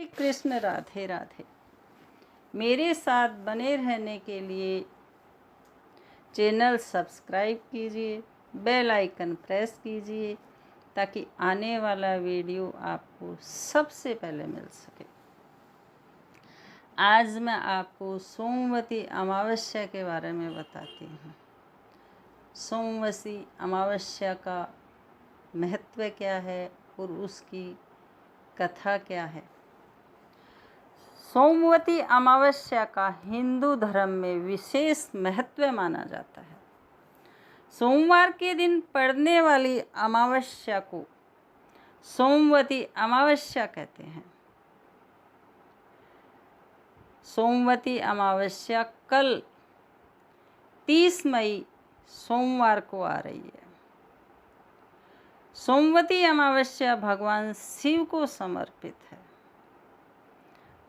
श्री कृष्ण। राधे राधे। मेरे साथ बने रहने के लिए चैनल सब्सक्राइब कीजिए, बेल आइकन प्रेस कीजिए ताकि आने वाला वीडियो आपको सबसे पहले मिल सके। आज मैं आपको सोमवती अमावस्या के बारे में बताती हूँ। सोमवती अमावस्या का महत्व क्या है और उसकी कथा क्या है। सोमवती अमावस्या का हिंदू धर्म में विशेष महत्व माना जाता है। सोमवार के दिन पड़ने वाली अमावस्या को सोमवती अमावस्या कहते हैं। सोमवती अमावस्या कल 30 मई सोमवार को आ रही है। सोमवती अमावस्या भगवान शिव को समर्पित है।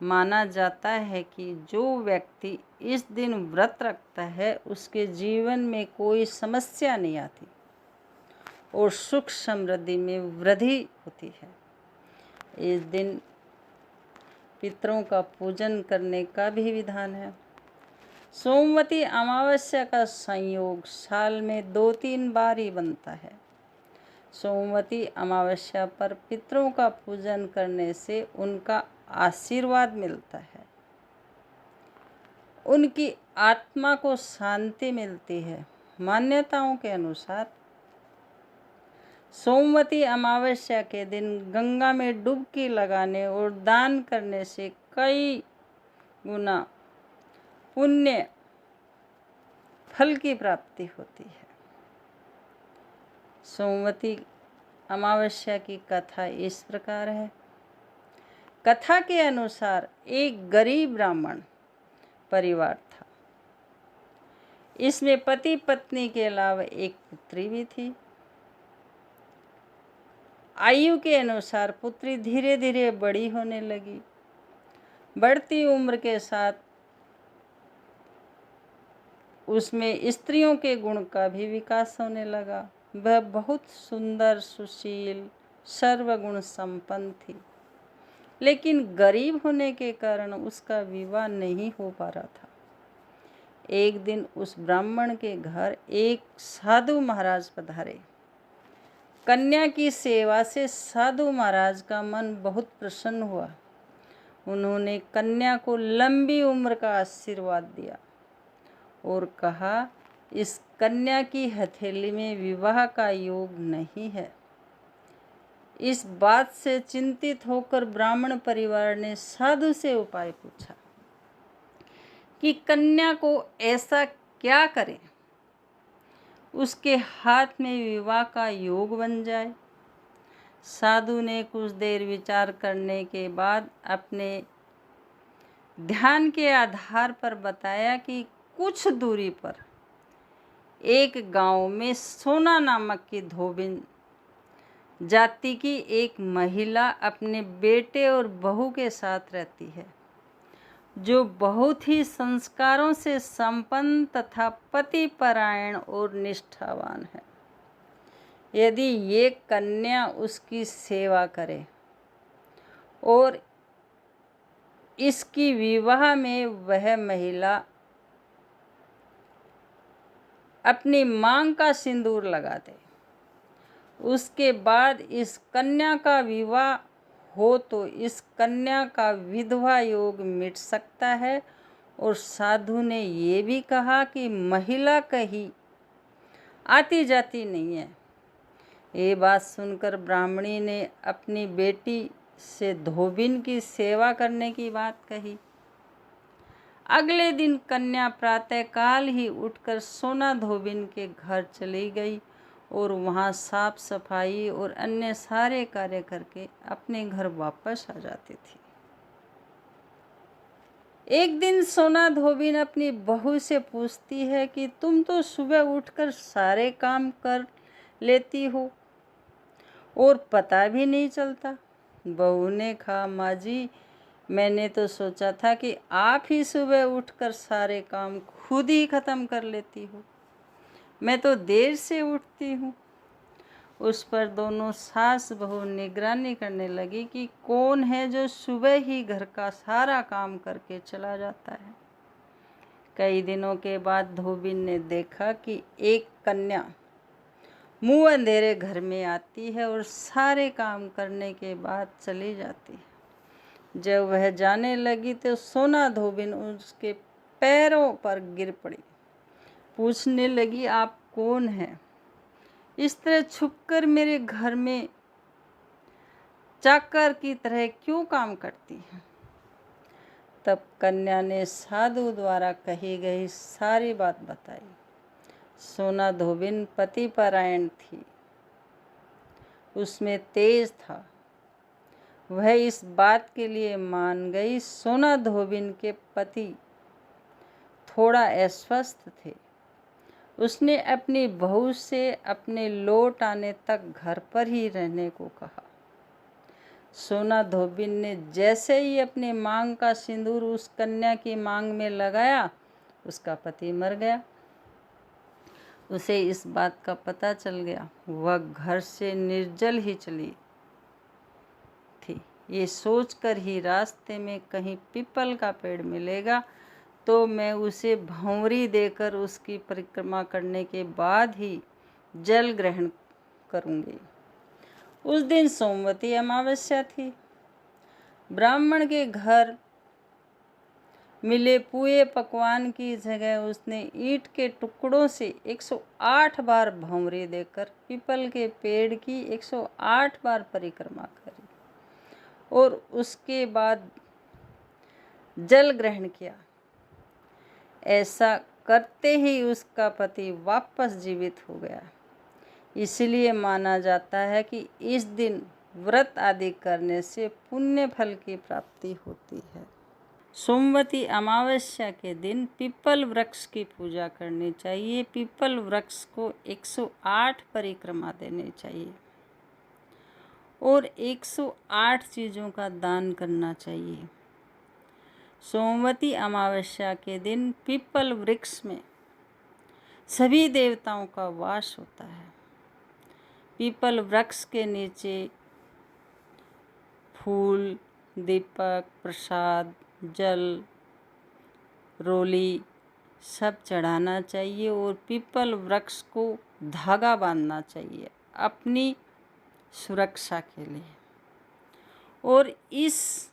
माना जाता है कि जो व्यक्ति इस दिन व्रत रखता है उसके जीवन में कोई समस्या नहीं आती और सुख समृद्धि में वृद्धि होती है। इस दिन पितरों का पूजन करने का भी विधान है। सोमवती अमावस्या का संयोग साल में 2-3 बार ही बनता है। सोमवती अमावस्या पर पितरों का पूजन करने से उनका आशीर्वाद मिलता है, उनकी आत्मा को शांति मिलती है। मान्यताओं के अनुसार सोमवती अमावस्या के दिन गंगा में डुबकी लगाने और दान करने से कई गुना पुण्य फल की प्राप्ति होती है। सोमवती अमावस्या की कथा इस प्रकार है। कथा के अनुसार एक गरीब ब्राह्मण परिवार था। इसमें पति पत्नी के अलावा एक पुत्री भी थी। आयु के अनुसार पुत्री धीरे धीरे बड़ी होने लगी। बढ़ती उम्र के साथ उसमें स्त्रियों के गुण का भी विकास होने लगा। वह बहुत सुंदर, सुशील, सर्वगुण संपन्न थी, लेकिन गरीब होने के कारण उसका विवाह नहीं हो पा रहा था। एक दिन उस ब्राह्मण के घर एक साधु महाराज पधारे। कन्या की सेवा से साधु महाराज का मन बहुत प्रसन्न हुआ। उन्होंने कन्या को लंबी उम्र का आशीर्वाद दिया और कहा, इस कन्या की हथेली में विवाह का योग नहीं है। इस बात से चिंतित होकर ब्राह्मण परिवार ने साधु से उपाय पूछा कि कन्या को ऐसा क्या करें उसके हाथ में विवाह का योग बन जाए। साधु ने कुछ देर विचार करने के बाद अपने ध्यान के आधार पर बताया कि कुछ दूरी पर एक गांव में सोना नामक की धोबिन जाति की एक महिला अपने बेटे और बहू के साथ रहती है, जो बहुत ही संस्कारों से संपन्न तथा पतिपरायण और निष्ठावान है। यदि ये कन्या उसकी सेवा करे और इसकी विवाह में वह महिला अपनी मांग का सिंदूर लगा दे, उसके बाद इस कन्या का विवाह हो तो इस कन्या का विधवा योग मिट सकता है। और साधु ने ये भी कहा कि महिला कहीं आती जाती नहीं है। ये बात सुनकर ब्राह्मणी ने अपनी बेटी से धोबिन की सेवा करने की बात कही। अगले दिन कन्या प्रातःकाल ही उठकर सोना धोबिन के घर चली गई और वहाँ साफ सफाई और अन्य सारे कार्य करके अपने घर वापस आ जाती थी। एक दिन सोना धोबिन अपनी बहू से पूछती है कि तुम तो सुबह उठकर सारे काम कर लेती हो और पता भी नहीं चलता। बहू ने कहा, माँ जी, मैंने तो सोचा था कि आप ही सुबह उठकर सारे काम खुद ही ख़त्म कर लेती हो। मैं तो देर से उठती हूँ। उस पर दोनों सास बहू निगरानी करने लगी कि कौन है जो सुबह ही घर का सारा काम करके चला जाता है। कई दिनों के बाद धोबिन ने देखा कि एक कन्या मुंह अंधेरे घर में आती है और सारे काम करने के बाद चली जाती है। जब वह जाने लगी तो सोना धोबिन उसके पैरों पर गिर पड़ी। पूछने लगी, आप कौन हैं? इस तरह छुपकर मेरे घर में चाकर की तरह क्यों काम करती हैं? तब कन्या ने साधु द्वारा कही गई सारी बात बताई। सोना धोबिन पतिपरायण थी, उसमें तेज था। वह इस बात के लिए मान गई। सोना धोबिन के पति थोड़ा अस्वस्थ थे। उसने अपनी बहू से अपने लौट आने तक घर पर ही रहने को कहा। सोना धोबिन ने जैसे ही अपने मांग का सिंदूर उस कन्या की मांग में लगाया, उसका पति मर गया। उसे इस बात का पता चल गया। वह घर से निर्जल ही चली थी। ये सोचकर ही रास्ते में कहीं पीपल का पेड़ मिलेगा तो मैं उसे भंवरी देकर उसकी परिक्रमा करने के बाद ही जल ग्रहण करूंगी। उस दिन सोमवती अमावस्या थी। ब्राह्मण के घर मिले पुए पकवान की जगह उसने ईंट के टुकड़ों से 108 बार भंवरी देकर पीपल के पेड़ की 108 बार परिक्रमा करी और उसके बाद जल ग्रहण किया। ऐसा करते ही उसका पति वापस जीवित हो गया। इसलिए माना जाता है कि इस दिन व्रत आदि करने से पुण्य फल की प्राप्ति होती है। सोमवती अमावस्या के दिन पीपल वृक्ष की पूजा करनी चाहिए। पीपल वृक्ष को 108 परिक्रमा देनी चाहिए और 108 चीज़ों का दान करना चाहिए। सोमवती अमावस्या के दिन पीपल वृक्ष में सभी देवताओं का वास होता है। पीपल वृक्ष के नीचे फूल, दीपक, प्रसाद, जल, रोली सब चढ़ाना चाहिए और पीपल वृक्ष को धागा बांधना चाहिए अपनी सुरक्षा के लिए। और इस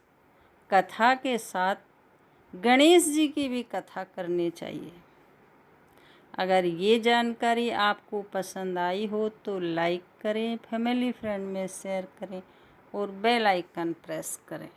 कथा के साथ गणेश जी की भी कथा करनी चाहिए। अगर ये जानकारी आपको पसंद आई हो तो लाइक करें, फैमिली फ्रेंड में शेयर करें और बेल आइकन प्रेस करें।